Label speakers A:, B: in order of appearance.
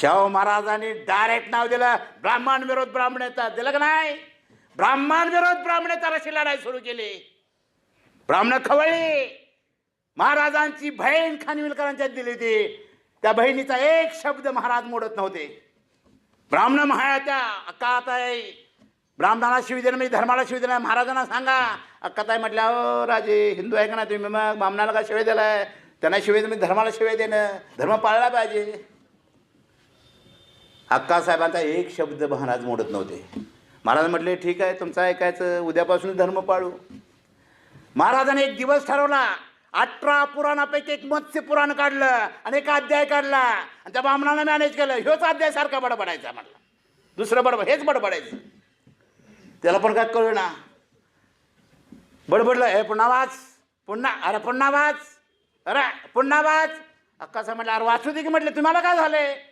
A: शाहू महाराजांनी डायरेक्ट नाव दिलं ब्राह्मण विरोध ब्राह्मणेतर. दिलं का नाही? ब्राह्मण विरोध ब्राह्मणेतर अशी लढाई सुरू केली. ब्राह्मण खवळली. महाराजांची बहीण खानविलकरांच्यात दिली होती. त्या बहिणीचा एक शब्द महाराज मोडत नव्हते. ब्राह्मण म्हणाल्या अक्काताई, ब्राह्मणाला शिवी देणं म्हणजे धर्माला शिवी देणं. महाराजांना सांगा. अक्काताई म्हटल्या हो राजे, हिंदू आहे का ना तुम्ही, मग ब्राह्मणाला का शिवे दिलाय? त्यांना शिवे म्हणजे धर्माला शिवे देणं, धर्म पाळला पाहिजे. अक्कासाहेबांचा एक शब्द महाराज मोडत नव्हते. महाराज म्हटले ठीक आहे, तुमचं ऐकायचं, उद्यापासून धर्म पाळू. महाराजांनी एक दिवस ठरवला. 18 पुराणापैकी एक मत्स्य पुराण काढलं आणि एक अध्याय काढला आणि त्या ब्राह्मणाला मॅनेज केलं. ह्योच अध्याय सारखा बडबडायचा म्हटलं. दुसरं हेच बडबडायचं. त्याला पण काय कळलं ना. बडबडलं, हे पुन्हा वाच, पुन्हा, अरे पुन्हा वाच, अरे पुन्हा वाच. अक्कासाहेब म्हटलं अरे वाचू दे की. म्हटलं तुम्हाला काय झालंय?